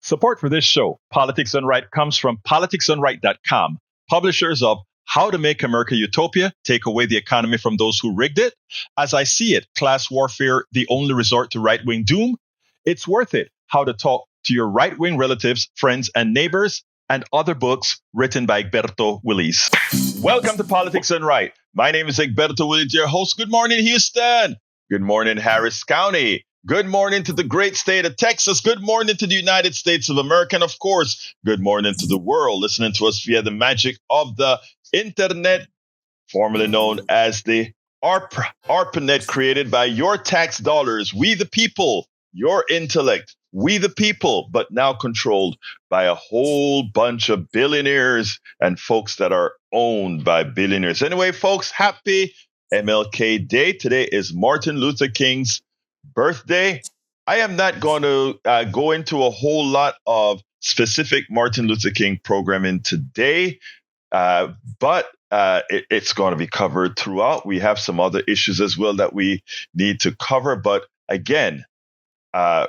Support for this show, Politics Done Right, comes from politicsdoneright.com, publishers of How to Make America Utopia, Take Away the Economy from Those Who Rigged It, As I See It, Class Warfare, The Only Resort to Right-Wing Doom, It's Worth It, How to Talk to Your Right-Wing Relatives, Friends, and Neighbors, and other books written by Egberto, Willies. Welcome to Politics Done Right. My name is Egberto, Willies, your host. Good morning, Houston. Good morning, Harris County. Good morning to the great state of Texas. Good morning to the United States of America. And of course, good morning to the world listening to us via the magic of the internet, formerly known as the ARPANET, created by your tax dollars. We the people, your intellect, we the people, but now controlled by a whole bunch of billionaires and folks that are owned by billionaires. Anyway, folks, happy MLK Day. Today is Martin Luther King's birthday. I am not going to go into a whole lot of specific Martin Luther King programming today, but it's going to be covered throughout. We have some other issues as well that we need to cover. But again,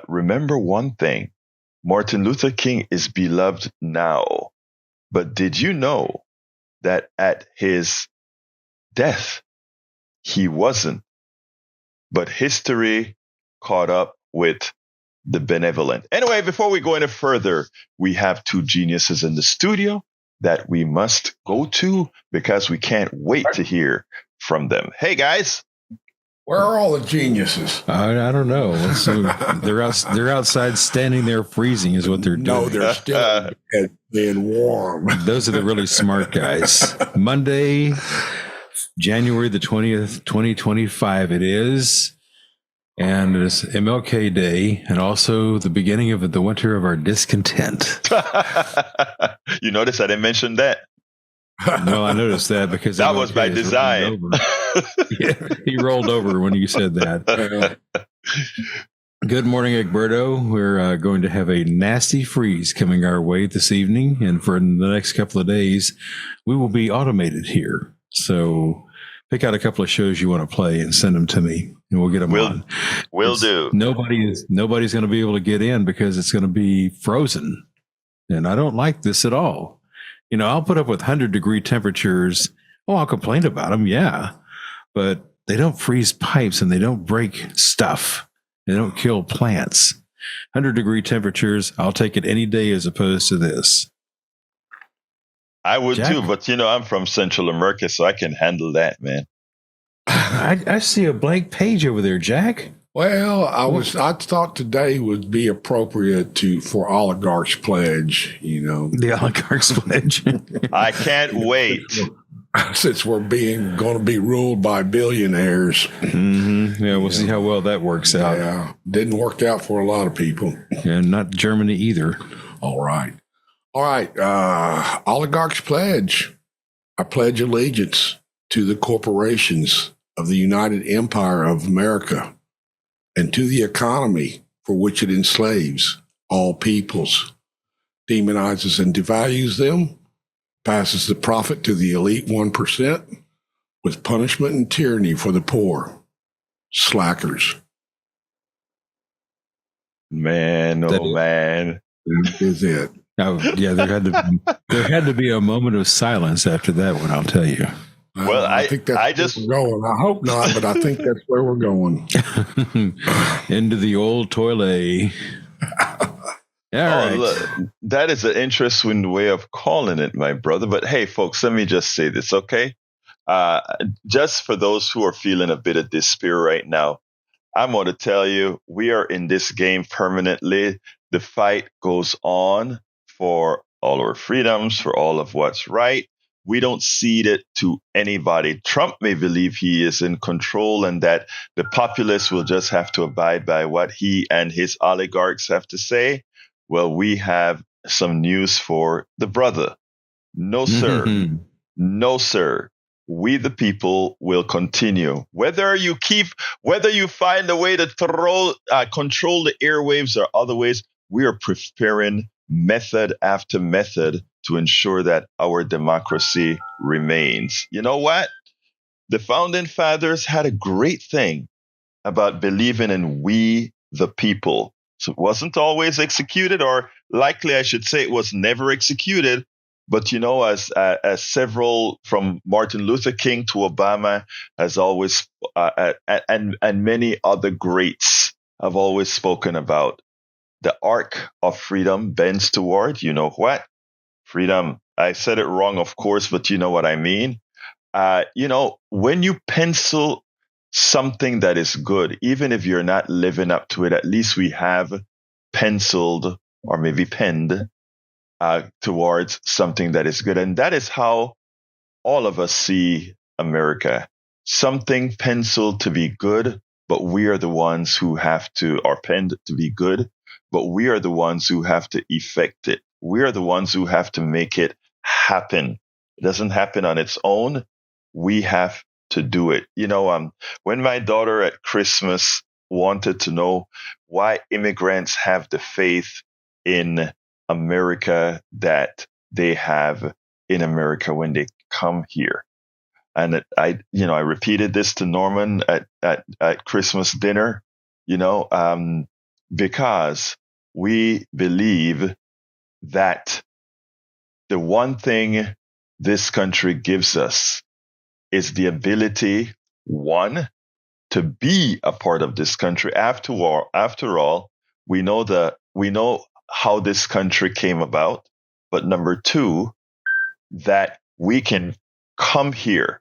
remember one thing. Martin Luther King is beloved now. But did you know that at his death, he wasn't? But history caught up with the benevolent. Anyway, before we go any further, we have two geniuses in the studio that we must go to because we can't wait to hear from them. Hey, guys. Where are all the geniuses? I don't know. So they're outside standing there freezing is what they're doing. No, they're still being warm. Those are the really smart guys. Monday, January the 20th, 2025 it is. And it's MLK Day, and also the beginning of the winter of our discontent. You notice I didn't mention that? No, I noticed that because that was by design. Yeah, he rolled over when you said that. Good morning, Egberto. We're going to have a nasty freeze coming our way this evening, and for the next couple of days, we will be automated here. So pick out a couple of shows you want to play and send them to me, and we'll get them on. Will do. Nobody's going to be able to get in because it's going to be frozen, and I don't like this at all. You know, I'll put up with 100-degree temperatures. Oh, I'll complain about them, yeah, but they don't freeze pipes and they don't break stuff. They don't kill plants. 100-degree temperatures, I'll take it any day as opposed to this. I would Jack? too, but I'm from Central America, so I can handle that, man. I see a blank page over there, Jack. Well, I thought today would be appropriate for oligarchs pledge, The oligarchs pledge. I can't wait. Since we're going to be ruled by billionaires. Mm-hmm. Yeah, we'll see how well that works out. Yeah, didn't work out for a lot of people. And not Germany either. All right. Oligarchs pledge. I pledge allegiance to the corporations of the United Empire of America and to the economy for which it enslaves all peoples, demonizes and devalues them, passes the profit to the elite 1% with punishment and tyranny for the poor. Slackers. Man, man. That is it. Oh, yeah, there had to be a moment of silence after that one, I'll tell you. Well, I think that's where we're going. I hope not, but I think that's where we're going. Into the old toilet. Right. Look, that is an interesting way of calling it, my brother. But hey, folks, let me just say this, okay? Just for those who are feeling a bit of despair right now, I'm going to tell you, we are in this game permanently. The fight goes on for all our freedoms, for all of what's right. We don't cede it to anybody. Trump may believe he is in control and that the populace will just have to abide by what he and his oligarchs have to say. Well, we have some news for the brother. No, sir. Mm-hmm. No, sir. We, the people, will continue. Whether you find a way to control the airwaves or other ways, we are preparing method after method to ensure that our democracy remains. You know what? The founding fathers had a great thing about believing in we, the people. So it wasn't always executed, or likely I should say it was never executed. But as several from Martin Luther King to Obama has always, and many other greats have always spoken about, the arc of freedom bends toward, you know what? Freedom. I said it wrong, of course, but you know what I mean. When you pencil something that is good, even if you're not living up to it, at least we have penciled or maybe penned towards something that is good. And that is how all of us see America. Something penciled to be good, but we are the ones who have to, or penned to be good, but we are the ones who have to effect it. We are the ones who have to make it happen. It doesn't happen on its own. We have to do it. When my daughter at Christmas wanted to know why immigrants have the faith in America that they have in America when they come here. And I repeated this to Norman at Christmas dinner, because we believe that the one thing this country gives us is the ability, one, to be a part of this country. After all, we know how this country came about. But number two, that we can come here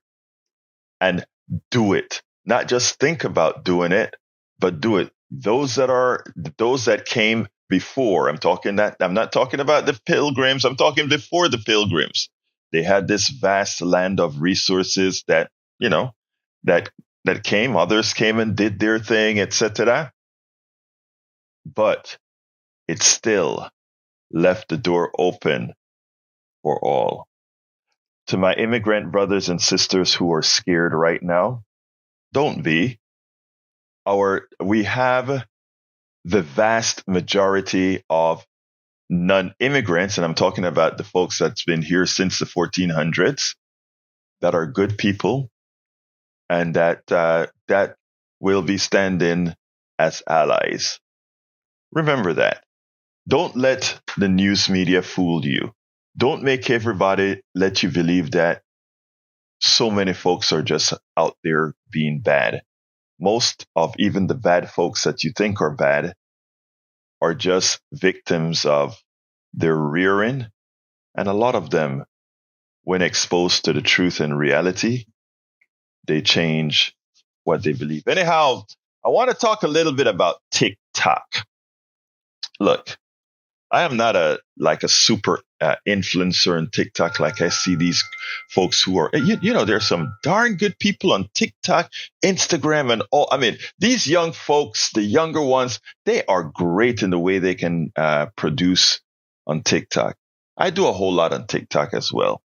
and do it. Not just think about doing it, but do it. Those that came before, I'm not talking about the Pilgrims. I'm talking before the Pilgrims. They had this vast land of resources that came. Others came and did their thing, etc. But it still left the door open for all. To my immigrant brothers and sisters who are scared right now, don't be. We have the vast majority of non-immigrants, and I'm talking about the folks that's been here since the 1400s, that are good people, and that will be standing as allies. Remember that. Don't let the news media fool you. Don't make everybody let you believe that so many folks are just out there being bad. Most of even the bad folks that you think are bad are just victims of their rearing. And a lot of them, when exposed to the truth and reality, they change what they believe. Anyhow, I want to talk a little bit about TikTok. Look, I am not a super influencer on TikTok. Like I see these folks who are, there's some darn good people on TikTok, Instagram, and all. I mean, these young folks, the younger ones, they are great in the way they can produce on TikTok. I do a whole lot on TikTok as well,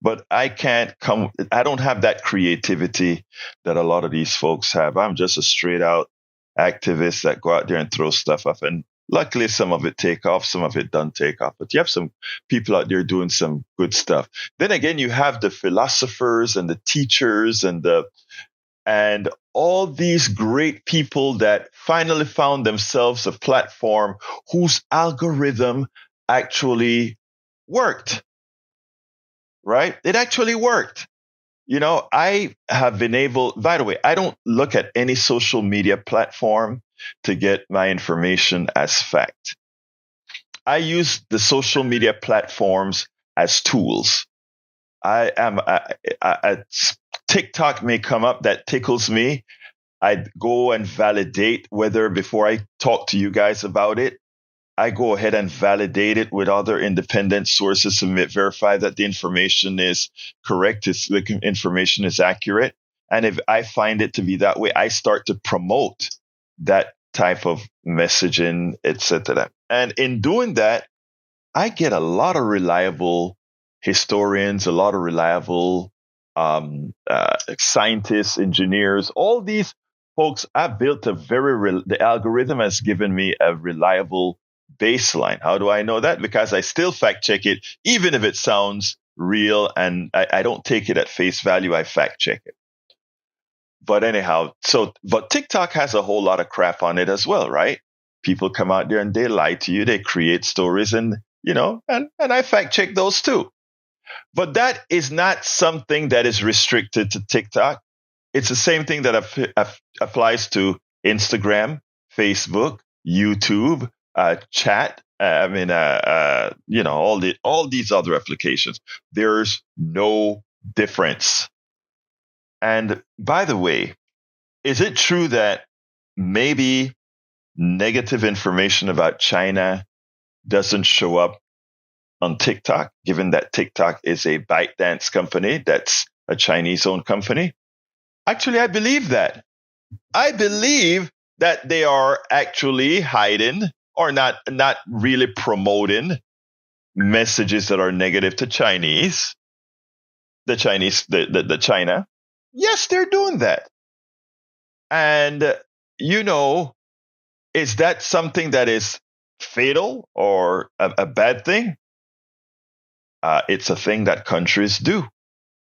but I don't have that creativity that a lot of these folks have. I'm just a straight out activist that go out there and throw stuff up, and luckily, some of it take off, some of it doesn't take off. But you have some people out there doing some good stuff. Then again, you have the philosophers and the teachers and all these great people that finally found themselves a platform whose algorithm actually worked. Right? It actually worked. I have been able, by the way, I don't look at any social media platform to get my information as fact. I use the social media platforms as tools. TikTok may come up that tickles me. I go and validate whether, before I talk to you guys about it, I go ahead and validate it with other independent sources to verify that the information is correct, the information is accurate. And if I find it to be that way, I start to promote that type of messaging, etc. And in doing that, I get a lot of reliable historians, a lot of reliable scientists, engineers, all these folks. I've built the algorithm has given me a reliable baseline. How do I know that? Because I still fact check it, even if it sounds real, and I don't take it at face value. I fact check it. But anyhow, but TikTok has a whole lot of crap on it as well, right? people come out there and they lie to you. They create stories and I fact check those too. But that is not something that is restricted to TikTok. It's the same thing that applies to Instagram, Facebook, YouTube, chat. All these other applications. There's no difference. And by the way, is it true that maybe negative information about China doesn't show up on TikTok, given that TikTok is a ByteDance company that's a Chinese-owned company? Actually, I believe that. I believe that they are actually hiding or not really promoting messages that are negative to the China. Yes, they're doing that. And, is that something that is fatal or a bad thing? It's a thing that countries do.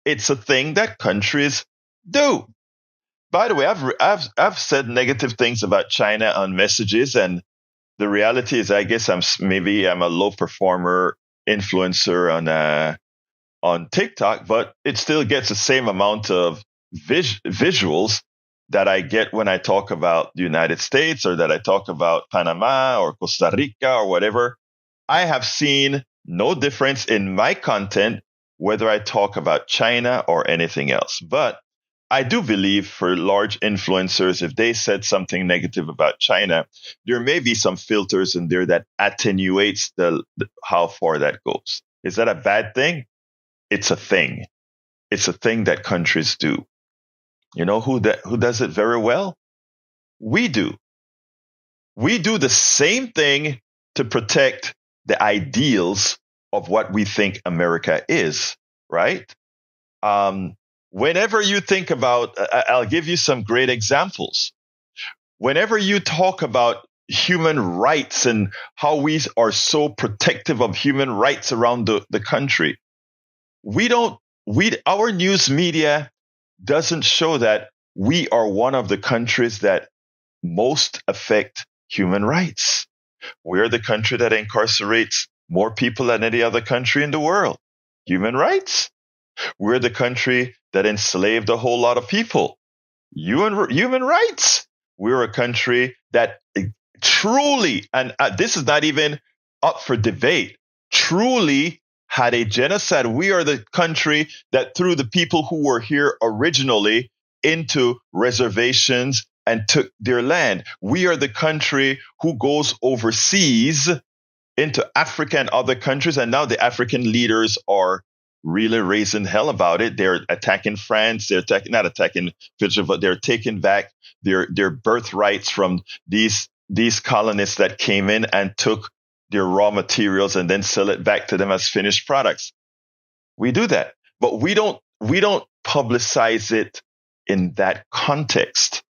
It's a thing that countries do. By the way, I've said negative things about China on messages, and the reality is, I guess I'm a low performer influencer on TikTok, but it still gets the same amount of visuals that I get when I talk about the United States or that I talk about Panama or Costa Rica or whatever. I have seen no difference in my content whether I talk about China or anything else. But I do believe for large influencers, if they said something negative about China, there may be some filters in there that attenuates how far that goes. Is that a bad thing? It's a thing. It's a thing that countries do. You know who does it very well? We do. We do the same thing to protect the ideals of what we think America is, right? Whenever you think about, I'll give you some great examples. Whenever you talk about human rights and how we are so protective of human rights around the country, our news media doesn't show that we are one of the countries that most affect human rights. We're the country that incarcerates more people than any other country in the world. Human rights. We're the country that enslaved a whole lot of people. Human rights. We're a country that truly, and this is not even up for debate, truly had a genocide. We are the country that threw the people who were here originally into reservations and took their land. We are the country who goes overseas into Africa and other countries, and now the African leaders are really raising hell about it. They're attacking France. They're not attacking, but they're taking back their birthrights from these colonists that came in and took their raw materials and then sell it back to them as finished products. We do that, but we don't publicize it in that context.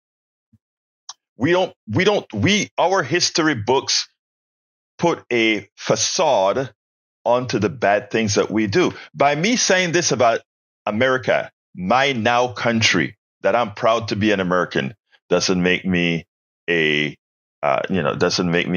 Our history books put a facade onto the bad things that we do. By me saying this about America, my now country, that I'm proud to be an American, doesn't make me a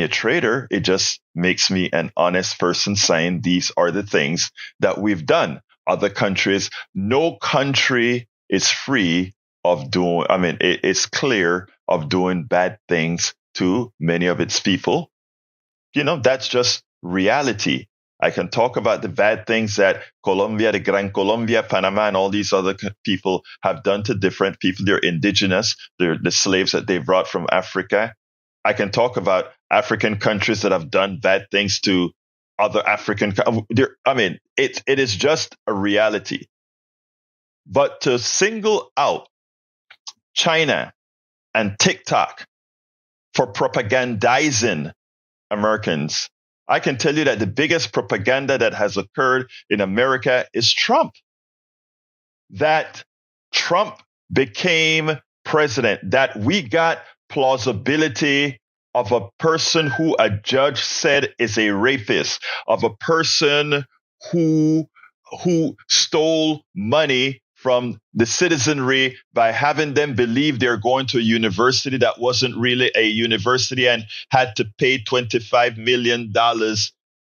traitor. It just makes me an honest person saying these are the things that we've done. Other countries, no country is free of doing, it's clear of doing bad things to many of its people. That's just reality. I can talk about the bad things that Colombia, the Gran Colombia, Panama, and all these other people have done to different people. They're indigenous. They're the slaves that they brought from Africa. I can talk about African countries that have done bad things to other African. It is just a reality. But to single out China and TikTok for propagandizing Americans, I can tell you that the biggest propaganda that has occurred in America is Trump. That Trump became president, that we got plausibility of a person who a judge said is a rapist, of a person who stole money from the citizenry by having them believe they're going to a university that wasn't really a university and had to pay $25 million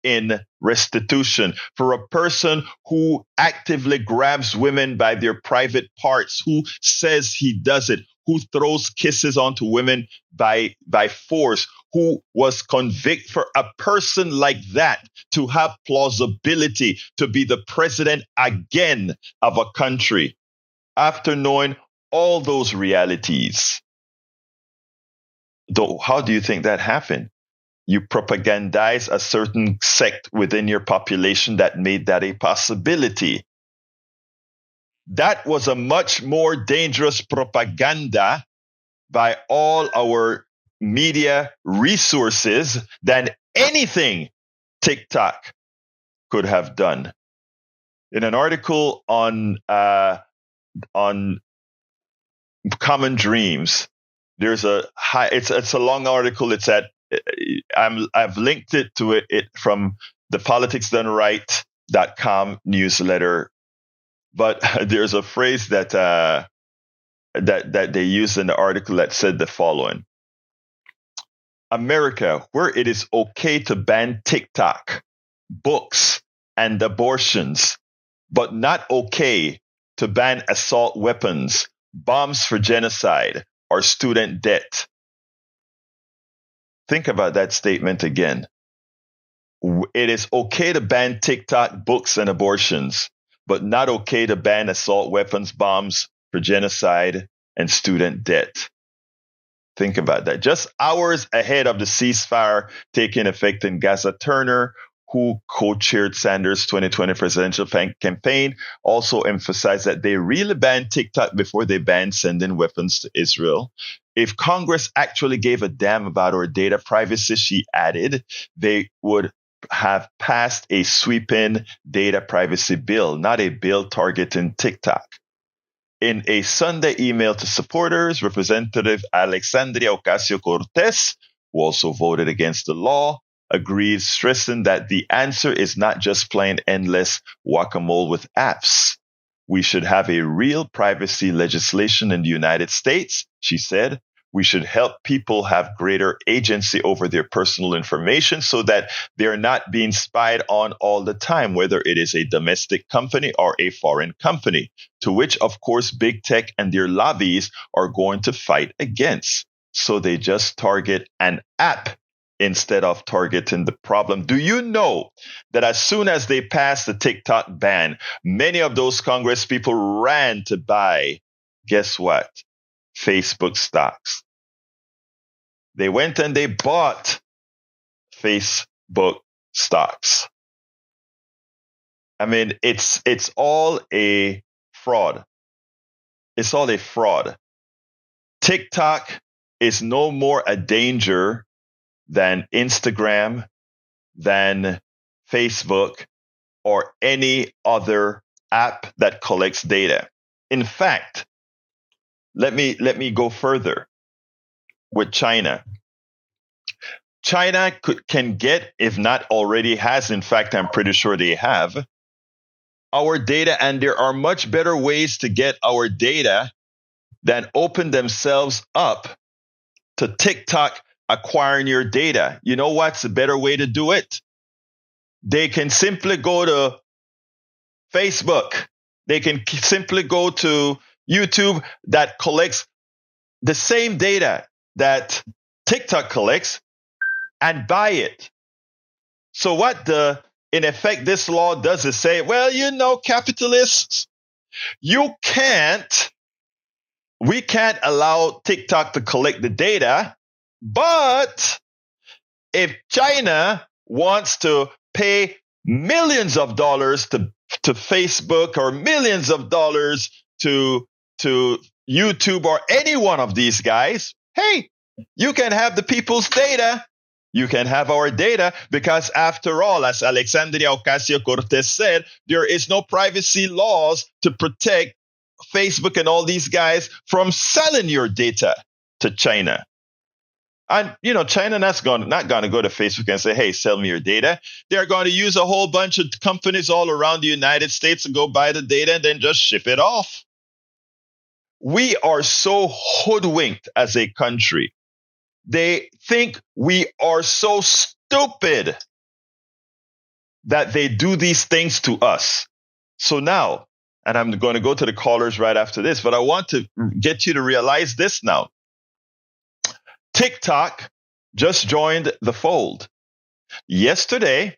in restitution, for a person who actively grabs women by their private parts, who says he does it, who throws kisses onto women by force, who was convicted, for a person like that to have plausibility to be the president again of a country after knowing all those realities. Though, how do you think that happened? You propagandize a certain sect within your population that made that a possibility. That was a much more dangerous propaganda by all our media resources than anything TikTok could have done. In an article on Common Dreams, there's it's a long article. It's at I've linked it to it from the politicsdoneright.com newsletter. But there's a phrase that they used in the article that said the following: America, where it is okay to ban TikTok, books, and abortions, but not okay to ban assault weapons, bombs for genocide, or student debt. Think about that statement again. It is okay to ban TikTok, books, and abortions, but not okay to ban assault weapons, bombs for genocide, and student debt. Think about that. Just hours ahead of the ceasefire taking effect in Gaza, Turner, who co-chaired Sanders' 2020 presidential campaign, also emphasized that they really banned TikTok before they banned sending weapons to Israel. If Congress actually gave a damn about our data privacy, she added, they would have passed a sweeping data privacy bill, not a bill targeting TikTok. In a Sunday email to supporters, Representative Alexandria Ocasio-Cortez, who also voted against the law, agreed, stressing that the answer is not just plain endless whack-a-mole with apps. We should have a real privacy legislation in the United States, she said. We should help people have greater agency over their personal information so that they're not being spied on all the time, whether it is a domestic company or a foreign company, to which, of course, big tech and their lobbies are going to fight against. So they just target an app instead of targeting the problem. Do you know that as soon as they passed the TikTok ban, many of those Congress people ran to buy, guess what? Facebook stocks. They went and they bought Facebook stocks. I mean, it's all a fraud. It's all a fraud. TikTok is no more a danger than Instagram, than Facebook, or any other app that collects data. In fact, let me go further with China. China can get, if not already has, in fact, I'm pretty sure they have, our data, and there are much better ways to get our data than open themselves up to TikTok acquiring your data. You know what's a better way to do it? They can simply go to Facebook. They can simply go to YouTube that collects the same data that TikTok collects and buy it. So what in effect this law does is say, well, you know, capitalists, we can't allow TikTok to collect the data, but if China wants to pay millions of dollars to Facebook or millions of dollars to YouTube or any one of these guys, hey, you can have the people's data. You can have our data because, after all, as Alexandria Ocasio-Cortez said, there is no privacy laws to protect Facebook and all these guys from selling your data to China. And, you know, China not going to go to Facebook and say, hey, sell me your data. They're going to use a whole bunch of companies all around the United States to go buy the data and then just ship it off. We are so hoodwinked as a country. They think we are so stupid that they do these things to us. So now, and I'm going to go to the callers right after this, but I want to get you to realize this now. TikTok just joined the fold. Yesterday,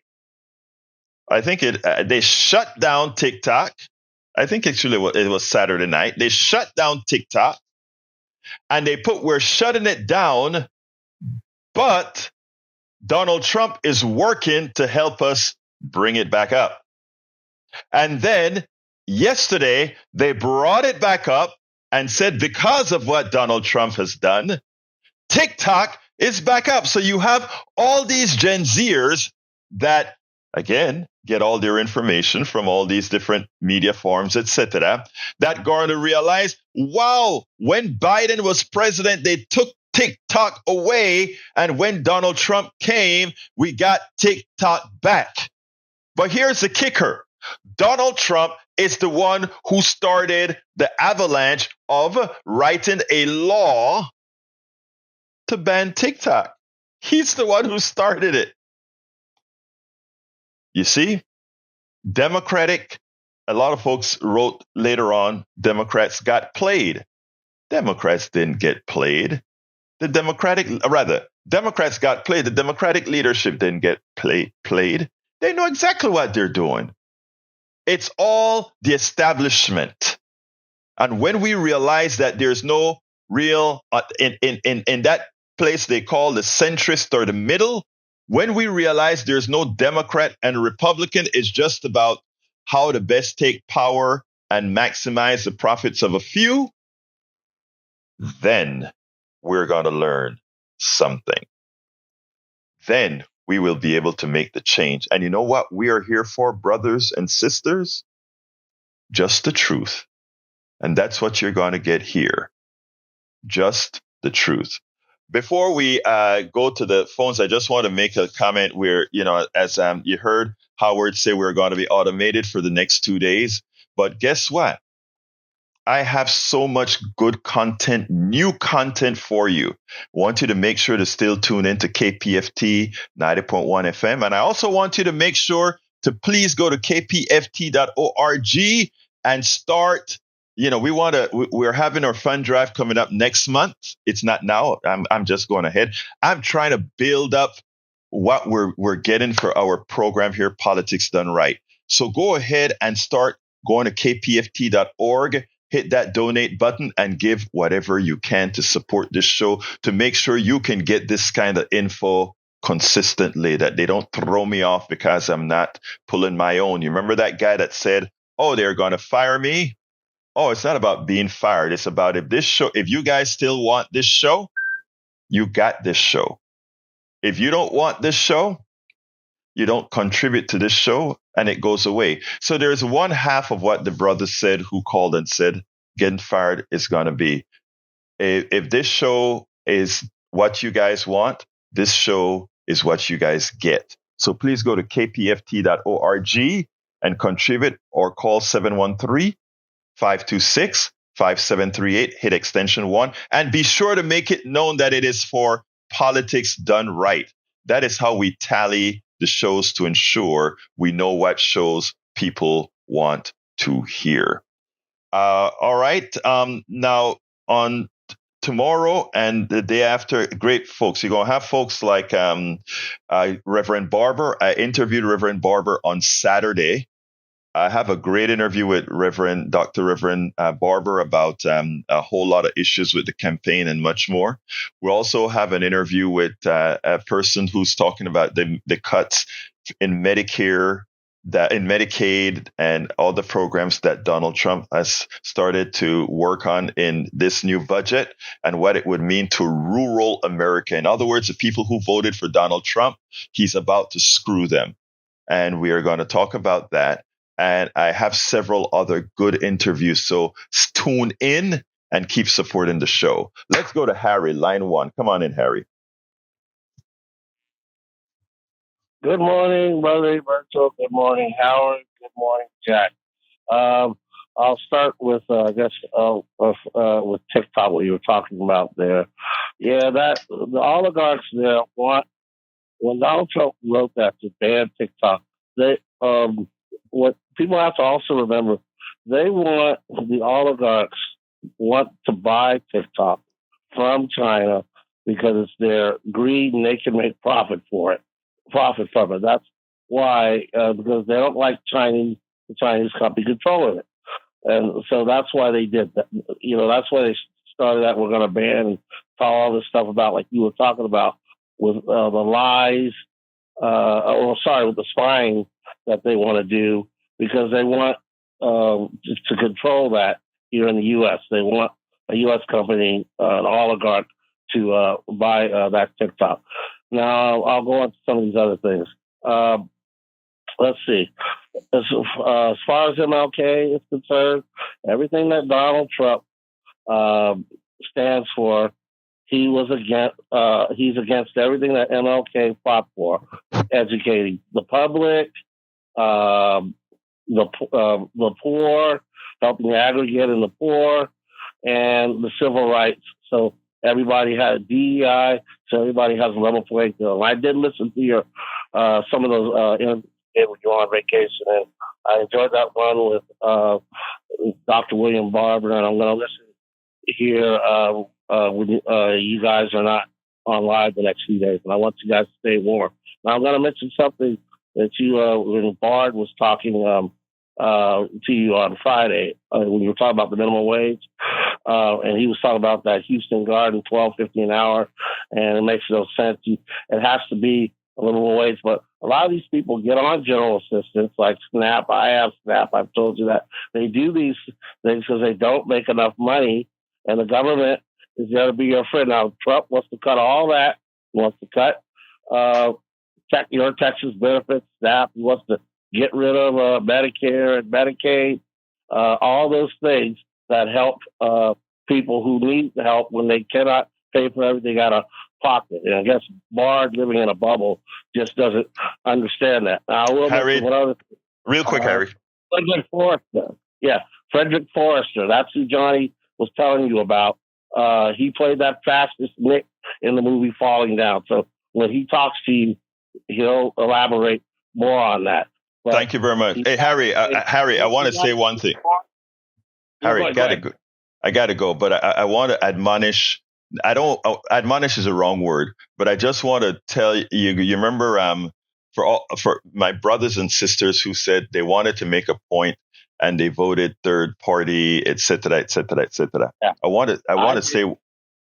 I think they shut down TikTok. I think actually it was Saturday night. They shut down TikTok and they put, we're shutting it down, but Donald Trump is working to help us bring it back up. And then yesterday, they brought it back up and said, because of what Donald Trump has done, TikTok is back up. So you have all these Gen Zers that, again, get all their information from all these different media forms, etc., that going to realize, wow, when Biden was president, they took TikTok away. And when Donald Trump came, we got TikTok back. But here's the kicker. Donald Trump is the one who started the avalanche of writing a law to ban TikTok. He's the one who started it. You see, a lot of folks wrote later on, Democrats got played. Democrats didn't get played. Democrats got played. The Democratic leadership didn't get played. They know exactly what they're doing. It's all the establishment. And when we realize that there's no real, in that place they call the centrist or the middle, when we realize there's no Democrat and Republican, it's just about how to best take power and maximize the profits of a few, then we're going to learn something. Then we will be able to make the change. And you know what we are here for, brothers and sisters? Just the truth. And that's what you're going to get here. Just the truth. Before we go to the phones, I just want to make a comment where, as you heard Howard say, we're going to be automated for the next 2 days. But guess what? I have so much good content, new content for you. Want you to make sure to still tune into KPFT 90.1 FM. And I also want you to make sure to please go to kpft.org and start. We're having our fund drive coming up next month. It's not now. I'm just going ahead. I'm trying to build up what we're getting for our program here, Politics Done Right. So go ahead and start going to kpft.org. Hit that donate button and give whatever you can to support this show, to make sure you can get this kind of info consistently, that they don't throw me off because I'm not pulling my own. You remember that guy that said, oh, they're going to fire me? Oh, it's not about being fired. It's about if you guys still want this show, you got this show. If you don't want this show, you don't contribute to this show, and it goes away. So there's one half of what the brother said who called and said, getting fired is going to be. If this show is what you guys want, this show is what you guys get. So please go to kpft.org and contribute, or call 713-526-5738, hit extension 1, and be sure to make it known that it is for Politics Done Right. That is how we tally the shows to ensure we know what shows people want to hear. All right. Now on tomorrow and the day after, great folks. You're going to have folks like Reverend Barber. I interviewed Reverend Barber on Saturday. I have a great interview with Dr. Reverend Barber about a whole lot of issues with the campaign and much more. We also have an interview with a person who's talking about the cuts in Medicare, in Medicaid, and all the programs that Donald Trump has started to work on in this new budget, and what it would mean to rural America. In other words, the people who voted for Donald Trump, he's about to screw them. And we are going to talk about that. And I have several other good interviews. So tune in and keep supporting the show. Let's go to Harry, line 1. Come on in, Harry. Good morning, Brother Egberto. Good morning, Howard. Good morning, Jack. I'll start with with TikTok, what you were talking about there. Yeah, that the oligarchs there want, when Donald Trump wrote that to ban TikTok, they what people have to also remember, they want, the oligarchs want to buy TikTok from China because it's their greed and they can make profit from it. That's why, because they don't like the Chinese company controlling it. And so that's why they did that. That's why they started that. We're going to ban and all this stuff about, like you were talking about, with the lies, with the spying that they want to do, because they want to control that here in the U.S. They want a U.S. company, an oligarch, to buy that TikTok. Now, I'll go on to some of these other things. Let's see. As far as MLK is concerned, everything that Donald Trump stands for, he's against everything that MLK fought for: educating the public, the poor, helping aggregate in the poor, and the civil rights. So everybody had DEI, so everybody has a level playing field. I did listen to your some of those interviews when you were on vacation, and I enjoyed that one with Dr. William Barber, and I'm going to listen here when you guys are not on live the next few days, and I want you guys to stay warm. Now, I'm going to mention something that you, when Bard was talking to you on Friday, when you were talking about the minimum wage, and he was talking about that Houston Garden, $12.50 an hour, and it makes no sense. It has to be a minimum wage, but a lot of these people get on general assistance like SNAP. I have SNAP. I've told you that. They do these things because they don't make enough money, and the government is there to be your friend. Now, Trump wants to cut all that. He wants to cut your Texas benefits, SNAP. He wants to get rid of Medicare and Medicaid, all those things that help people who need the help when they cannot pay for everything out of pocket. And I guess Bard, living in a bubble, just doesn't understand that. Now, I will Harry, real quick, Harry. Frederick Forrester. Yeah, Frederick Forrester. That's who Johnny was telling you about. He played that fastest Nick in the movie Falling Down. So when he talks to you, he'll elaborate more on that. But thank you very much. Hey, Harry, I want to say one thing. Harry, I got to go, but I want to admonish. Admonish is a wrong word, but I just want to tell you, you remember for my brothers and sisters who said they wanted to make a point and they voted third party, et cetera, et cetera, et cetera. Yeah. I want to say,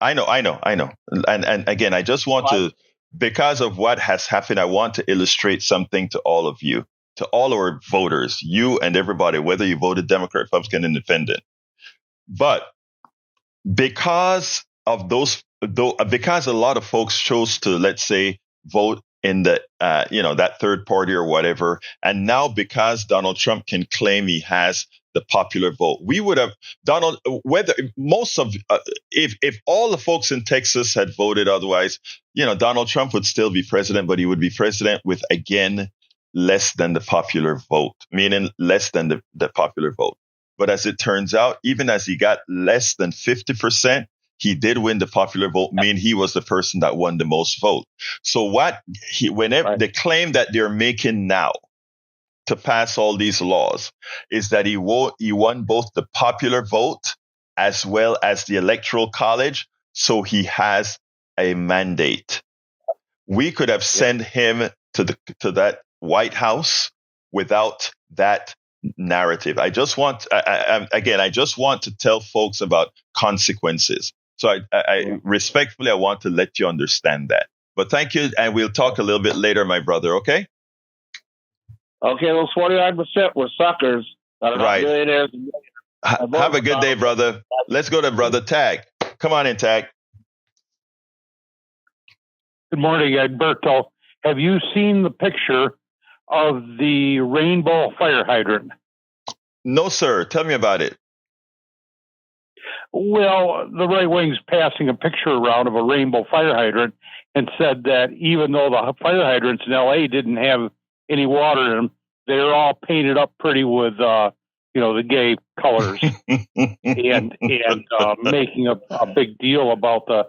I know. And again, I just want to, because of what has happened, I want to illustrate something to all of you, to all our voters, you and everybody, whether you voted Democrat, Republican, Independent. But because of because a lot of folks chose to, let's say, vote in the, that third party or whatever. And now because Donald Trump can claim he has the popular vote, we would have if all the folks in Texas had voted otherwise, Donald Trump would still be president, but he would be president with, again, less than the popular vote, meaning less than the popular vote. But as it turns out, even as he got less than 50%, he did win the popular vote, meaning he was the person that won the most vote. So whenever the claim that they're making now to pass all these laws is that he won both the popular vote as well as the electoral college. So he has a mandate. We could have sent him to that White House without that narrative. I just want to tell folks about consequences. So I respectfully, I want to let you understand that. But thank you, and we'll talk a little bit later, my brother, okay? Okay, those 49% were suckers. Right. Billionaires. Have a good day, brother. Let's go to Brother Tag. Come on in, Tag. Good morning, Egberto. Have you seen the picture of the rainbow fire hydrant? No, sir. Tell me about it. Well, the right wing's passing a picture around of a rainbow fire hydrant and said that even though the fire hydrants in L.A. didn't have any water in them, they're all painted up pretty with the gay colors, and making a big deal about the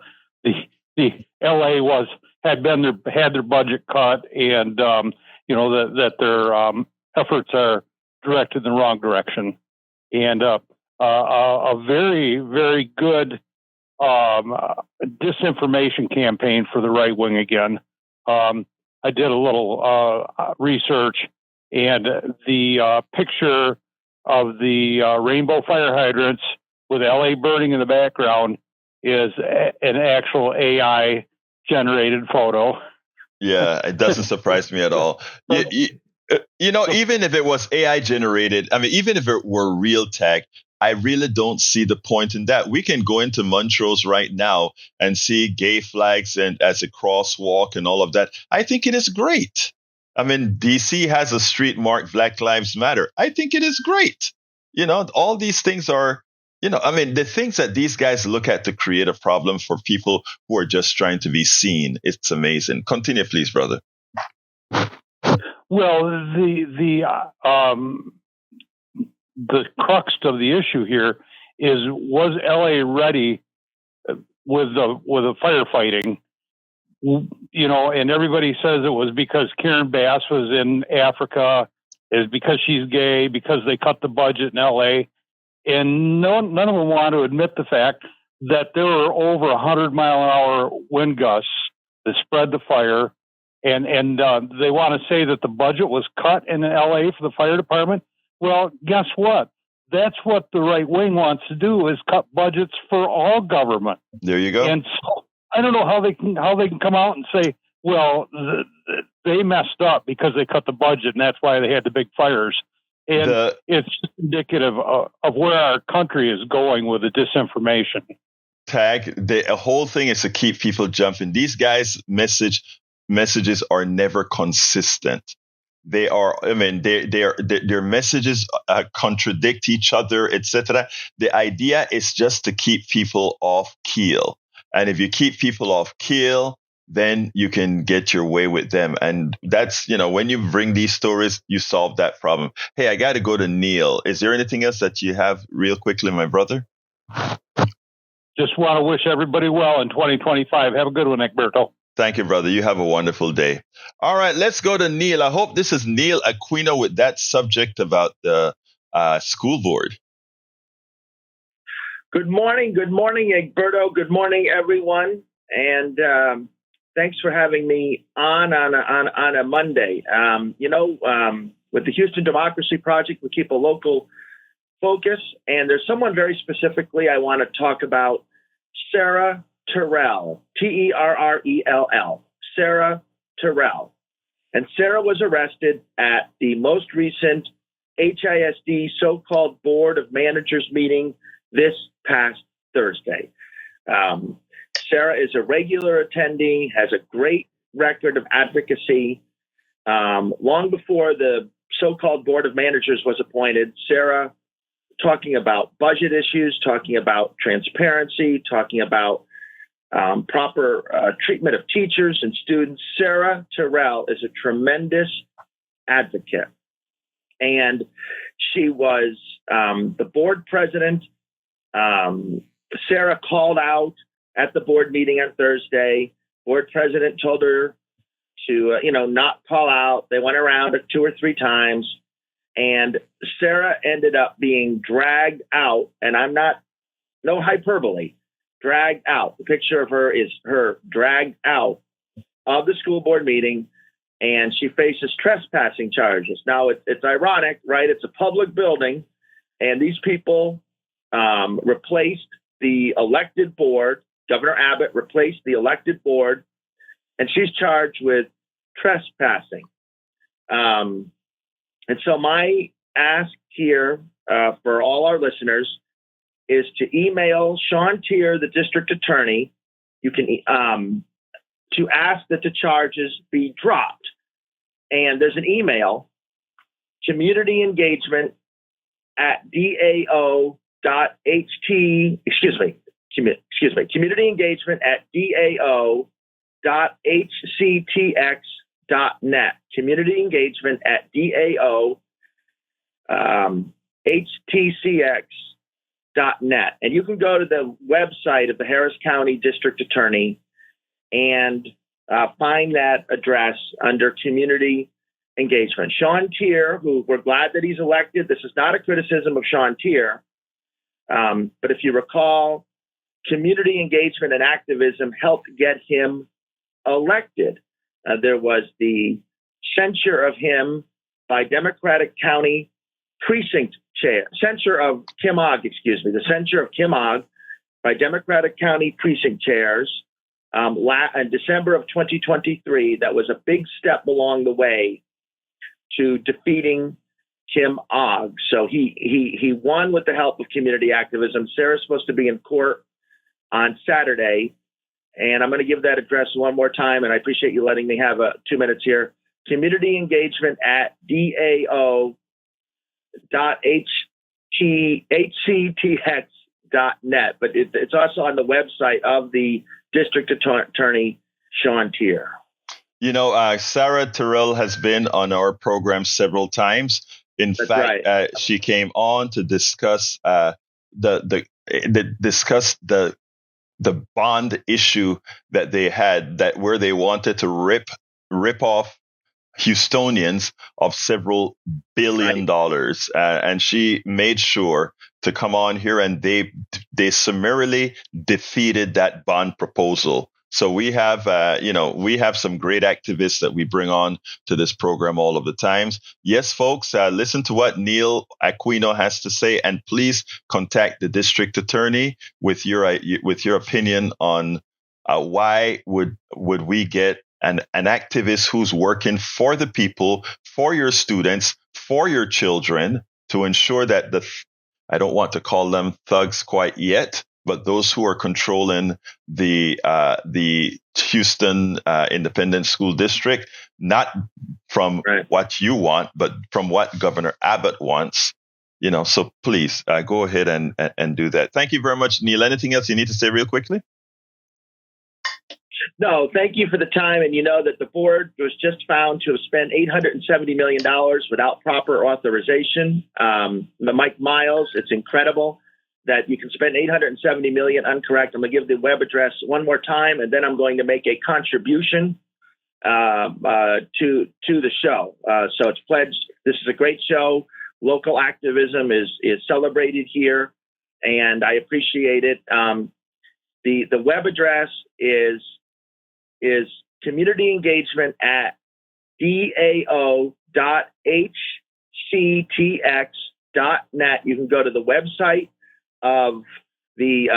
LA had their budget cut, and that their efforts are directed in the wrong direction, and a very, very good disinformation campaign for the right wing again. I did a little research, and the picture of the rainbow fire hydrants with LA burning in the background is an actual AI generated photo. Yeah, it doesn't surprise me at all. Even if it was AI generated, I mean, even if it were real tech, I really don't see the point in that. We can go into Montrose right now and see gay flags and as a crosswalk and all of that. I think it is great. I mean, DC has a street marked Black Lives Matter. I think it is great. All these things are, the things that these guys look at to create a problem for people who are just trying to be seen. It's amazing. Continue, please, brother. Well, the crux of the issue here is, was LA ready with the firefighting? And everybody says it was because Karen Bass was in Africa, is because she's gay, because they cut the budget in LA. And none of them want to admit the fact that there were over 100-mile-an-hour wind gusts that spread the fire. And they want to say that the budget was cut in LA for the fire department. Well, guess what? That's what the right wing wants to do, is cut budgets for all government. There you go. And so I don't know how they can come out and say, well, they messed up because they cut the budget, and that's why they had the big fires. And it's indicative of where our country is going with the disinformation. The whole thing is to keep people jumping. These guys' messages are never consistent. They are, their messages contradict each other, etc. The idea is just to keep people off keel. And if you keep people off keel, then you can get your way with them. And that's, when you bring these stories, you solve that problem. Hey, I got to go to Neil. Is there anything else that you have real quickly, my brother? Just want to wish everybody well in 2025. Have a good one, Egberto. Thank you, brother. You have a wonderful day. All right, let's go to Neil. I hope this is Neil Aquino with that subject about the school board. Good morning, Egberto. Good morning, everyone. And thanks for having me on a Monday. With the Houston Democracy Project, we keep a local focus. And there's someone very specifically I want to talk about, Sarah Terrell, Terrell, Sarah Terrell. And Sarah was arrested at the most recent HISD so-called Board of Managers meeting this past Thursday. Sarah is a regular attendee, has a great record of advocacy. Long before the so-called Board of Managers was appointed, Sarah talking about budget issues, talking about transparency, talking about proper treatment of teachers and students. Sarah Terrell is a tremendous advocate. And she was the board president. Sarah called out at the board meeting on Thursday. Board president told her to, not call out. They went around it 2 or 3 times. And Sarah ended up being dragged out. And no hyperbole, dragged out. The picture of her is her dragged out of the school board meeting, and she faces trespassing charges. Now, it's ironic, right? It's a public building, and these people replaced the elected board. Governor Abbott replaced the elected board, and she's charged with trespassing. And so my ask here for all our listeners is to email Sean Tier, the district attorney. You can to ask that the charges be dropped. And there's an email, community engagement at DAO.HT, community engagement at DAO.HCTX.net, community engagement at DAO. htcx.net. And you can go to the website of the Harris County District Attorney and find that address under community engagement. Sean Tier, who we're glad that he's elected. This is not a criticism of Sean Tier. But if you recall, community engagement and activism helped get him elected. There was the censure of him by Democratic County precinct chair, censure of Kim Ogg, the censure of Kim Ogg by Democratic County precinct chairs in December of 2023. That was a big step along the way to defeating Kim Ogg. So he won with the help of community activism. Sarah's supposed to be in court on Saturday, and I'm going to give that address one more time, and I appreciate you letting me have 2 minutes here. Community engagement at dao.hctx.net, but it's also on the website of the District Attorney, Sean Tier. You know, Sarah Terrell has been on our program several times. In That's fact, right. she came on to discuss the bond issue that they had, that where they wanted to rip off Houstonians of several $billion dollars, and she made sure to come on here, and they summarily defeated that bond proposal. So we have some great activists that we bring on to this program all of the times. Yes, folks, listen to what Neil Aquino has to say, and please contact the district attorney with your opinion on why would we get an activist who's working for the people, for your students, for your children, to ensure that I don't want to call them thugs quite yet, but those who are controlling the Houston Independent School District, not from what you want, but from what Governor Abbott wants. So please go ahead and do that. Thank you very much, Neil. Anything else you need to say real quickly? No, thank you for the time. And you know that the board was just found to have spent $870 million without proper authorization. Mike Miles, it's incredible that you can spend $870 million incorrect. I'm going to give the web address one more time, and then I'm going to make a contribution to the show. So it's pledged. This is a great show. Local activism is celebrated here, and I appreciate it. The web address is community engagement at dao.hctx.net. You can go to the website of the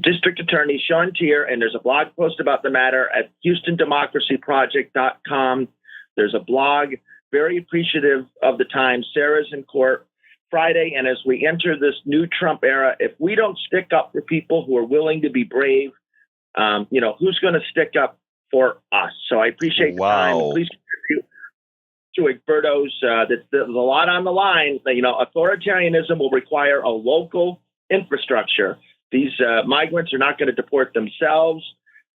District Attorney, Sean Tier, and there's a blog post about the matter at HoustonDemocracyProject.com. There's a blog. Very appreciative of the time. Sarah's in court Friday, and as we enter this new Trump era, if we don't stick up for people who are willing to be brave, who's going to stick up for us? So I appreciate the time. Please contribute to Egberto's. There's a lot on the line. Authoritarianism will require a local infrastructure. These migrants are not going to deport themselves.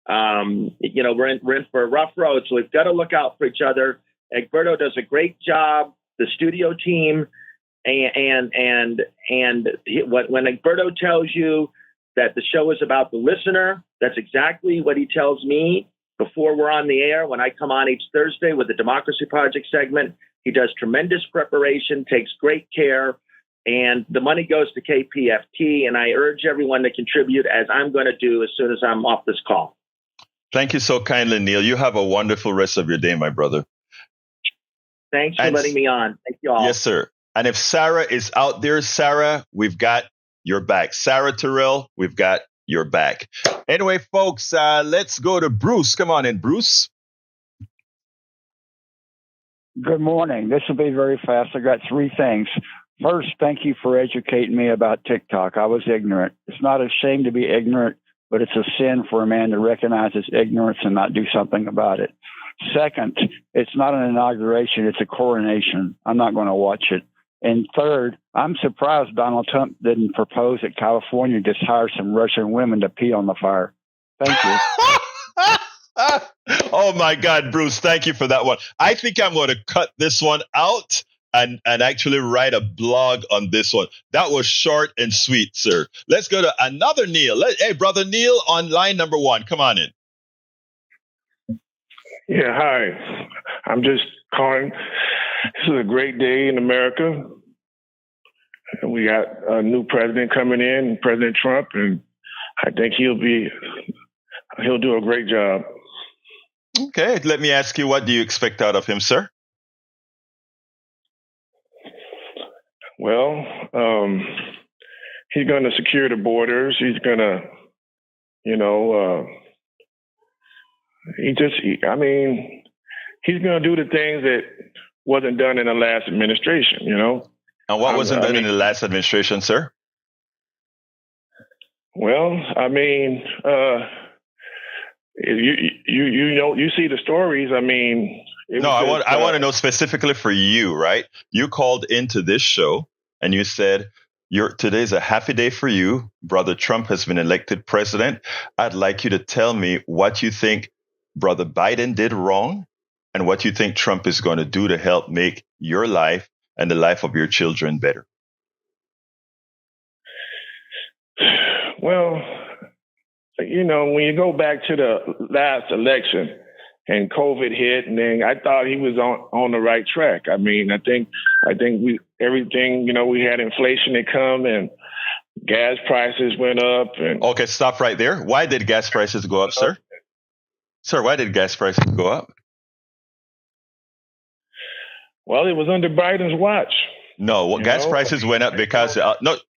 We're in for a rough road, so we've got to look out for each other. Egberto does a great job. The studio team, and when Egberto tells you that the show is about the listener, that's exactly what he tells me before we're on the air. When I come on each Thursday with the Democracy Project segment, he does tremendous preparation, takes great care, and the money goes to KPFT. And I urge everyone to contribute, as I'm going to do as soon as I'm off this call. Thank you so kindly, Neil. You have a wonderful rest of your day, my brother. Thanks for letting me on. Thank you all. Yes, sir. And if Sarah is out there, Sarah, we've got your back. Sarah Terrell, we've got your back. Anyway, folks, let's go to Bruce. Come on in, Bruce. Good morning. This will be very fast. I got three things. First, thank you for educating me about TikTok. I was ignorant. It's not a shame to be ignorant, but it's a sin for a man to recognize his ignorance and not do something about it. Second, it's not an inauguration, it's a coronation. I'm not going to watch it. And third, I'm surprised Donald Trump didn't propose that California just hire some Russian women to pee on the fire. Thank you. Oh, my God, Bruce, thank you for that one. I think I'm going to cut this one out and actually write a blog on this one. That was short and sweet, sir. Let's go to another Neil. Hey, brother Neil on line number 1. Come on in. Yeah, hi. I'm just calling. This is a great day in America. And we got a new president coming in, President Trump, and I think he'll do a great job. Okay, let me ask you, what do you expect out of him, sir? Well, he's going to secure the borders. He's going to, he's going to do the things that wasn't done in the last administration, And what wasn't done in the last administration, sir? Well, you see the stories. I want to know specifically for you, right? You called into this show and you said, today's a happy day for you. Brother Trump has been elected president. I'd like you to tell me what you think Brother Biden did wrong and what you think Trump is going to do to help make your life and the life of your children better. Well, when you go back to the last election and COVID hit, and then I thought he was on the right track. I think we had inflation that come and gas prices went up. And okay, stop right there. Why did gas prices go up, sir? Sir, why did gas prices go up? Well, it was under Biden's watch. No, gas prices went up because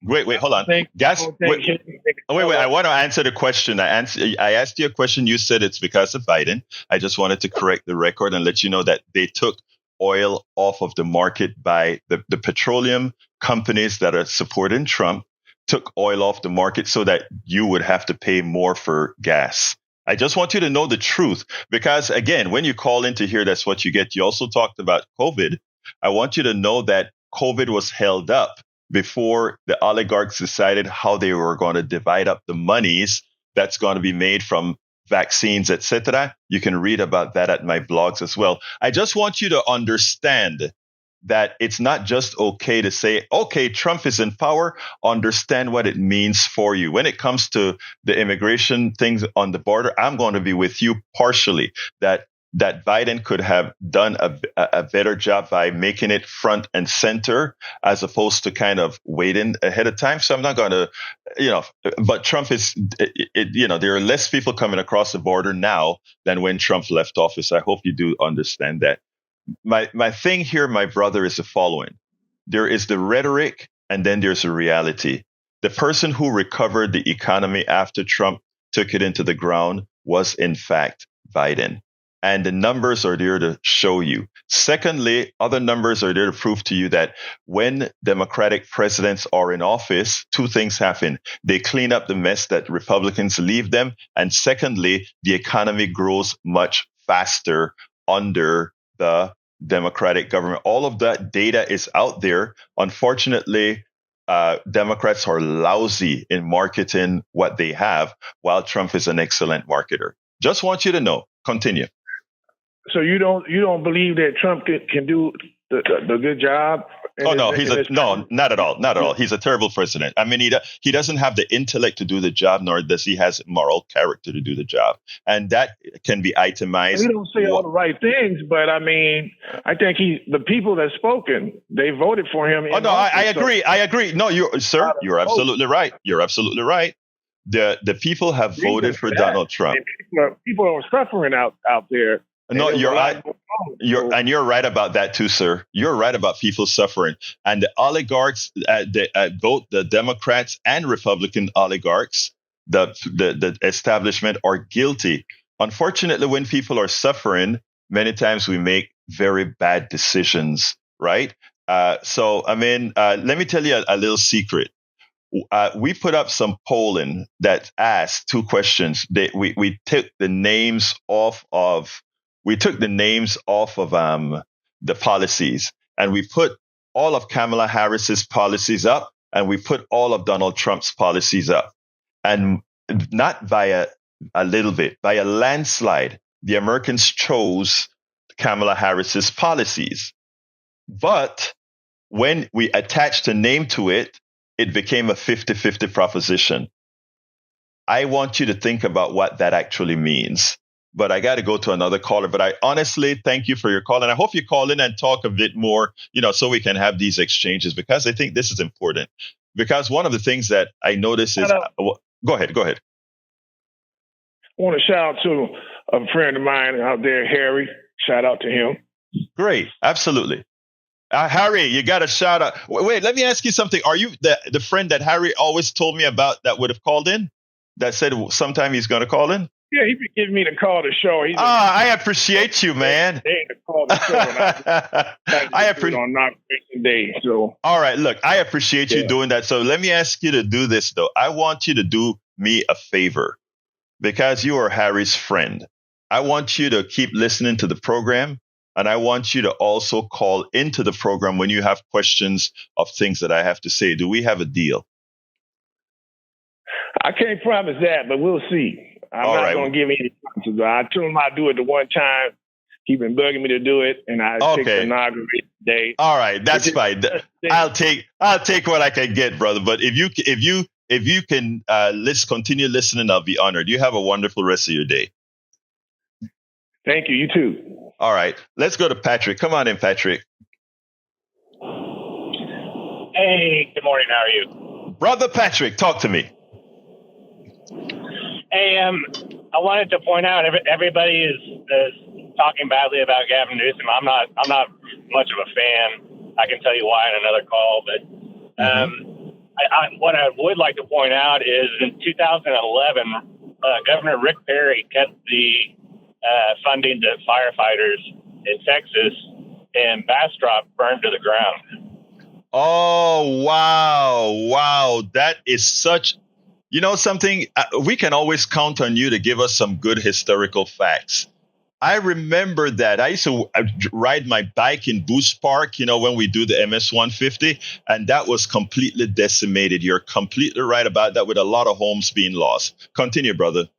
wait, hold on. Wait. I want to answer the question. I asked you a question. You said it's because of Biden. I just wanted to correct the record and let you know that they took oil off of the market by the petroleum companies that are supporting Trump took oil off the market so that you would have to pay more for gas. I just want you to know the truth because, again, when you call in to hear that's what you get. You also talked about COVID. I want you to know that COVID was held up before the oligarchs decided how they were going to divide up the monies that's going to be made from vaccines, etc. You can read about that at my blogs as well. I just want you to understand that it's not just okay to say, okay, Trump is in power. Understand what it means for you. When it comes to the immigration things on the border, I'm going to be with you partially that Biden could have done a better job by making it front and center as opposed to kind of waiting ahead of time. So I'm not going to, but Trump is, there are less people coming across the border now than when Trump left office. I hope you do understand that. My thing here, my brother, is the following. There is the rhetoric and then there's a reality. The person who recovered the economy after Trump took it into the ground was, in fact, Biden. And the numbers are there to show you. Secondly, other numbers are there to prove to you that when Democratic presidents are in office, two things happen. They clean up the mess that Republicans leave them. And secondly, the economy grows much faster under the Democratic government. All of that data is out there. Unfortunately, Democrats are lousy in marketing what they have, while Trump is an excellent marketer. Just want you to know. Continue. So you don't believe that Trump can do the good job? Oh no, not at all, not at all. He's a terrible president. I mean, he doesn't have the intellect to do the job, nor does he has moral character to do the job, and that can be itemized. He don't say all the right things, but I mean, I think the people that spoken, they voted for him. Oh no, I agree. I agree. No, you're absolutely right. You're absolutely right. The people have voted for Donald Trump. People are suffering out there. No, you're right. You're right about that too, sir. You're right about people suffering, and the oligarchs, both the Democrats and Republican oligarchs, the establishment are guilty. Unfortunately, when people are suffering, many times we make very bad decisions, right? Let me tell you a little secret. We put up some polling that asked two questions. We took the names off of the policies, and we put all of Kamala Harris's policies up, and we put all of Donald Trump's policies up, and not by a little bit, by a landslide, the Americans chose Kamala Harris's policies. But when we attached a name to it, it became a 50-50 proposition. I want you to think about what that actually means. But I got to go to another caller. But I honestly thank you for your call. And I hope you call in and talk a bit more, so we can have these exchanges, because I think this is important. Because one of the things that I notice is, go ahead. I want to shout out to a friend of mine out there, Harry. Shout out to him. Great. Absolutely. Harry, you got a shout out. Wait, let me ask you something. Are you the friend that Harry always told me about that would have called in? That said sometime he's going to call in? Yeah, he's been giving me the call to show. I appreciate you, man. I appreciate on not day. So all right, look, I appreciate you doing that. So let me ask you to do this, though. I want you to do me a favor, because you are Harry's friend. I want you to keep listening to the program, and I want you to also call into the program when you have questions of things that I have to say. Do we have a deal? I can't promise that, but we'll see. I'm not going to give any promises. I told him I'd do it the one time. He's been bugging me to do it, and I take the inauguration day. All right, that's fine. I'll take what I can get, brother. But if you can continue listening, I'll be honored. You have a wonderful rest of your day. Thank you. You too. All right, let's go to Patrick. Come on in, Patrick. Hey, good morning. How are you, brother Patrick? Talk to me. Hey, I wanted to point out everybody is talking badly about Gavin Newsom. I'm not much of a fan. I can tell you why in another call. But what I would like to point out is in 2011, Governor Rick Perry cut the funding to firefighters in Texas, and Bastrop burned to the ground. Oh, wow. That is such... something, we can always count on you to give us some good historical facts. I remember that. I used to ride my bike in Boost Park, when we do the MS 150, and that was completely decimated. You're completely right about that, with a lot of homes being lost. Continue, brother.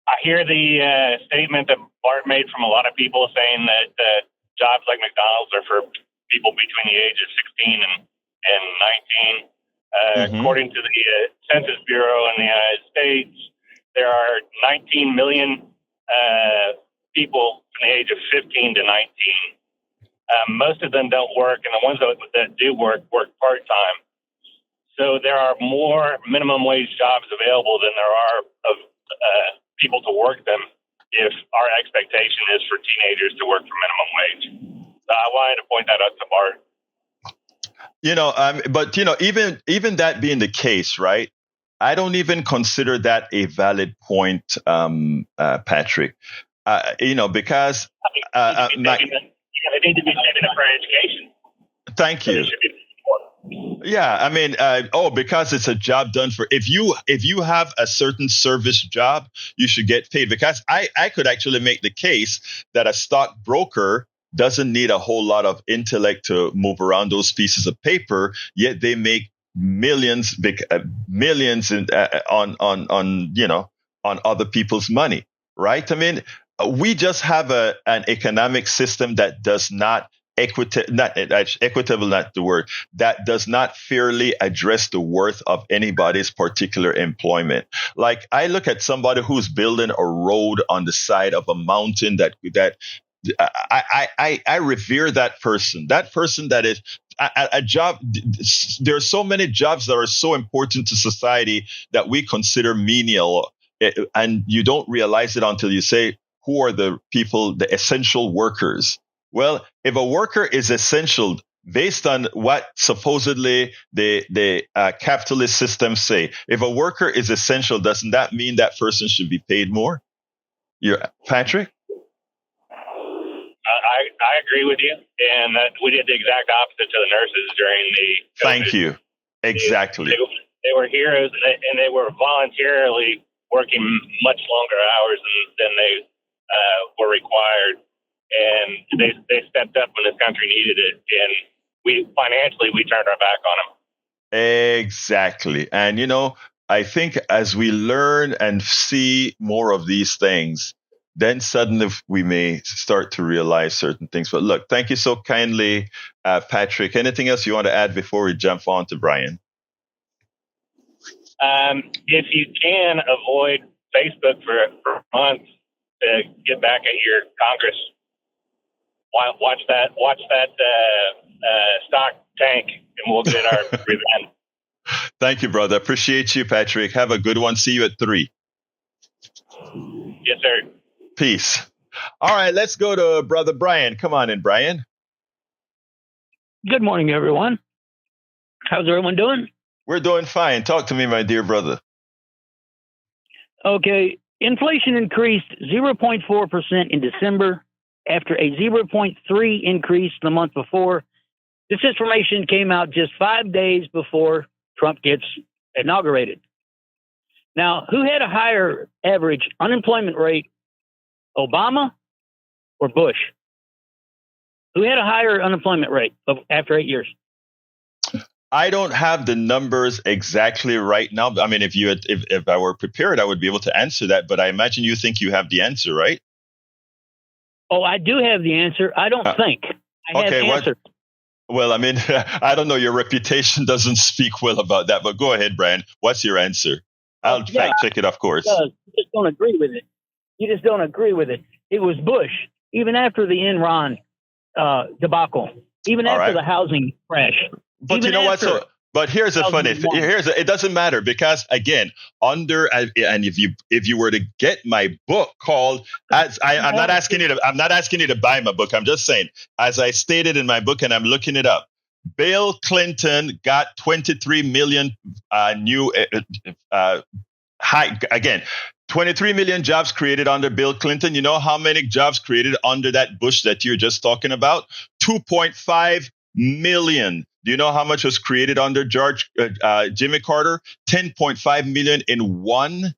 I hear the statement that Bart made from a lot of people saying that jobs like McDonald's are for people between the age of 16 and 19. According to the Census Bureau in the United States, there are 19 million people from the age of 15 to 19. Most of them don't work, and the ones that do work part-time. So there are more minimum wage jobs available than there are of people to work them, if our expectation is for teenagers to work for minimum wage. So I wanted to point that out to Bart. But even that being the case, right? I don't even consider that a valid point, Patrick. Because they need to be saving up for education. Thank you. Yeah, because it's a job done for. If you have a certain service job, you should get paid. Because I could actually make the case that a stockbroker doesn't need a whole lot of intellect to move around those pieces of paper, yet they make millions on other people's money, right? We just have an economic system that does not equitable, not the word, that does not fairly address the worth of anybody's particular employment. Like, I look at somebody who's building a road on the side of a mountain that I revere that person. That person that is a job. There are so many jobs that are so important to society that we consider menial, and you don't realize it until you say, who are the people, the essential workers? Well, if a worker is essential based on what supposedly the capitalist systems say, if a worker is essential, doesn't that mean that person should be paid more? Patrick? I agree with you, and we did the exact opposite to the nurses during the COVID. Thank you. Exactly. They were heroes, and they were voluntarily working much longer hours than they were required, and they stepped up when this country needed it, and we turned our back on them. Exactly. And I think as we learn and see more of these things, then suddenly we may start to realize certain things. But look, thank you so kindly, Patrick. Anything else you want to add before we jump on to Brian? If you can avoid Facebook for a month to get back at your Congress, watch that stock tank, and we'll get our revenge. Thank you, brother. Appreciate you, Patrick. Have a good one. See you at 3. Yes, sir. Peace. All right, let's go to Brother Brian. Come on in, Brian. Good morning, everyone. How's everyone doing? We're doing fine. Talk to me, my dear brother. Okay. Inflation increased 0.4% in December after a 0.3 increase the month before. This information came out just 5 days before Trump gets inaugurated. Now, who had a higher average unemployment rate, Obama or Bush? Who had a higher unemployment rate after 8 years? I don't have the numbers exactly right now. I mean, if I were prepared, I would be able to answer that. But I imagine you think you have the answer, right? Oh, I do have the answer. I don't think. I have the answer. Well, I mean, I don't know. Your reputation doesn't speak well about that. But go ahead, Brian. What's your answer? I'll fact check it, of course. You just don't agree with it. You just don't agree with it. It was Bush, even after the Enron debacle, even after the housing crash. But you know what? But here's the funny thing. It doesn't matter because again, and if you were to get my book called, I'm not asking you to buy my book. I'm just saying, as I stated in my book, and I'm looking it up. Bill Clinton got 23 million new 23 million jobs created under Bill Clinton. You know how many jobs created under that Bush that you're just talking about? 2.5 million. Do you know how much was created under Jimmy Carter? 10.5 million in one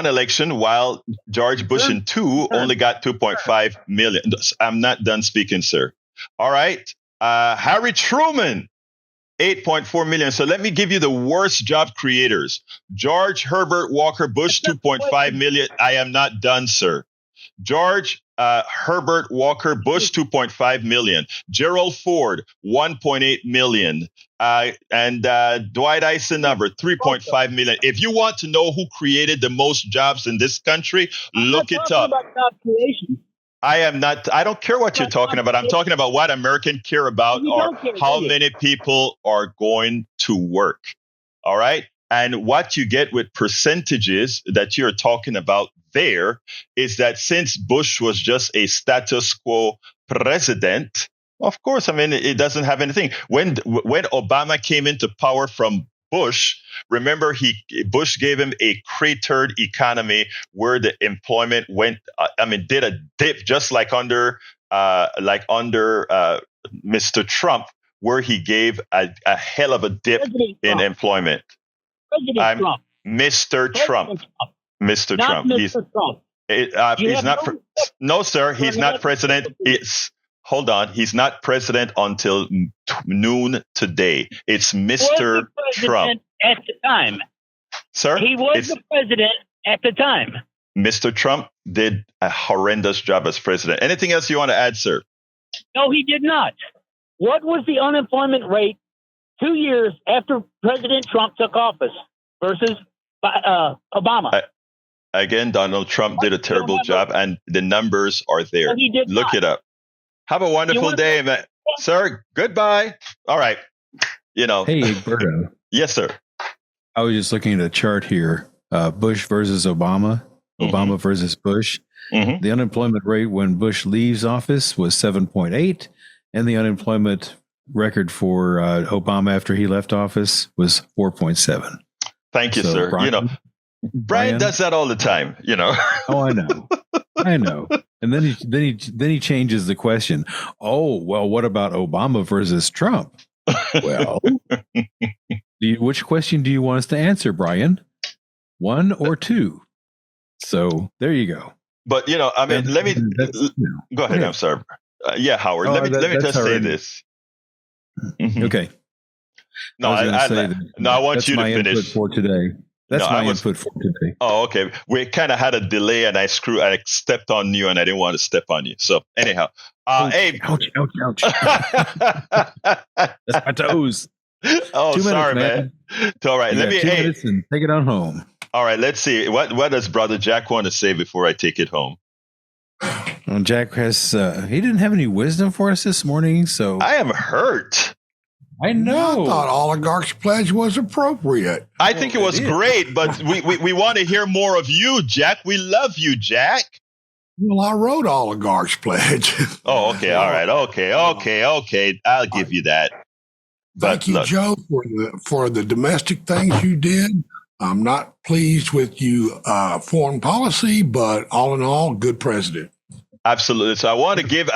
election, while George Bush in 2 only got 2.5 million. I'm not done speaking, sir. All right. Harry Truman, 8.4 million. So let me give you the worst job creators. George Herbert Walker Bush, 2.5 million. I am not done, sir. George Herbert Walker Bush, 2.5 million. Gerald Ford, 1.8 million. And Dwight Eisenhower, 3.5 million. If you want to know who created the most jobs in this country, look it up. About job creation. I don't care what you're talking about. I'm talking about what Americans care about or how many people are going to work. All right. And what you get with percentages that you're talking about there is that since Bush was just a status quo president, of course, I mean, it doesn't have anything. When Obama came into power from Bush, remember Bush gave him a cratered economy where the employment went. Did a dip just like under Mr. Trump, where he gave a hell of a dip in employment. Trump. Mr. Trump. Mr. Trump. He's not. No, sir. He's not president. Hold on. He's not president until noon today. It's Mr. Trump. At the time. Sir? He was the president at the time. Mr. Trump did a horrendous job as president. Anything else you want to add, sir? No, he did not. What was the unemployment rate 2 years after President Trump took office versus Obama? Again, Donald Trump did a terrible job, and the numbers are there. No, he did Look not. it up. Have a wonderful day, man. Sir. Goodbye. All right. Hey, Egberto. Yes, sir. I was just looking at a chart here. Bush versus Obama, Obama versus Bush. Mm-hmm. The unemployment rate when Bush leaves office was 7.8, and the unemployment record for Obama after he left office was 4.7. Thank you, sir. Brian does that all the time. Oh, I know. And then he changes the question. Oh, well, what about Obama versus Trump? Well, which question do you want us to answer, Brian? 1 or 2? So there you go. But let me go ahead. I'm sorry. Howard. Let me just say this. Mm-hmm. Okay. I want you to finish. Input for today. That's my input for today. Oh, okay. We kind of had a delay, and I stepped on you, and I didn't want to step on you. So anyhow, hey, ouch! That's my toes. Oh, 2 minutes, sorry, man. All right, let me. 2 minutes and take it on home. All right, let's see. What does Brother Jack want to say before I take it home? Well, Jack has. He didn't have any wisdom for us this morning, so I am hurt. I know. I thought Oligarch's Pledge was appropriate. I think it was great, but we want to hear more of you, Jack. We love you, Jack. Well, I wrote Oligarch's Pledge. Oh, okay. All right. Okay. I'll give you that. Thank you, Joe, for the domestic things you did. I'm not pleased with you foreign policy, but all in all, good president. Absolutely. So I want to give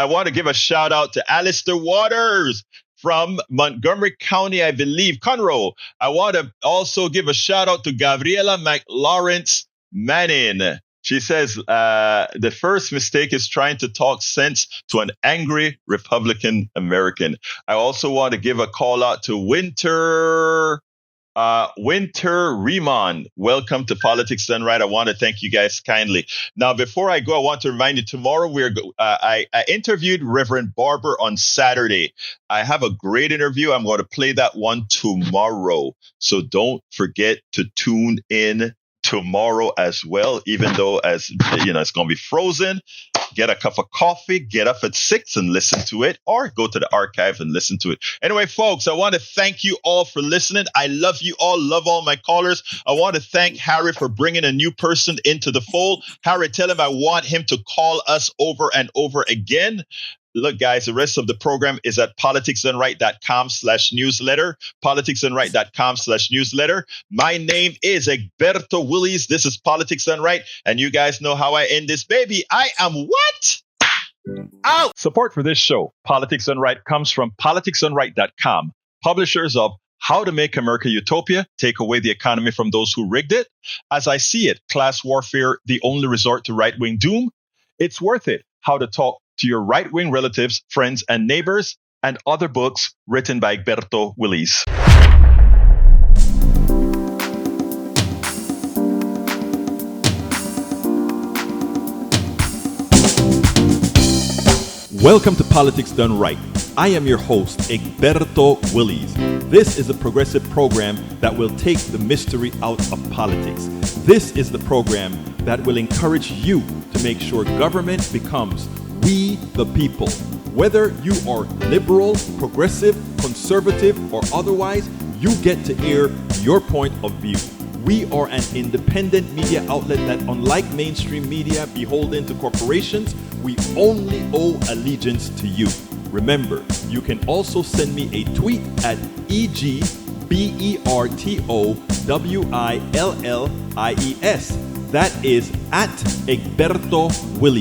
a shout out to Alistair Waters from Montgomery County, I believe, Conroe. I want to also give a shout out to Gabriela McLawrence Manning. She says the first mistake is trying to talk sense to an angry Republican American. I also want to give a call out to Winter Riemann. Welcome to Politics Done Right. I want to thank you guys kindly. Now, before I go, I want to remind you tomorrow I interviewed Reverend Barber on Saturday. I have a great interview. I'm going to play that one tomorrow. So don't forget to tune in tomorrow as well, even though it's going to be frozen. Get a cup of coffee, get up at 6 and listen to it, or go to the archive and listen to it. Anyway, folks, I want to thank you all for listening. I love you all, love all my callers. I want to thank Harry for bringing a new person into the fold. Harry, tell him I want him to call us over and over again. Look, guys, the rest of the program is at politicsdoneright.com/newsletter, politicsdoneright.com/newsletter. My name is Egberto Willies. This is Politics Done Right, and you guys know how I end this baby. I am what? Out! Support for this show, Politics Done Right, comes from politicsdoneright.com, publishers of How to Make America Utopia, Take Away the Economy from Those Who Rigged It, As I See It, Class Warfare, The Only Resort to Right-Wing Doom, It's Worth It, How to Talk to Your Right-Wing Relatives, Friends, and Neighbors, and other books written by Egberto Willies. Welcome to Politics Done Right. I am your host, Egberto Willies. This is a progressive program that will take the mystery out of politics. This is the program that will encourage you to make sure government becomes we the people. Whether you are liberal, progressive, conservative, or otherwise, you get to air your point of view. We are an independent media outlet that, unlike mainstream media beholden to corporations, we only owe allegiance to you. Remember, you can also send me a tweet at EGBERTOWILLIES. That is at Egberto Willies.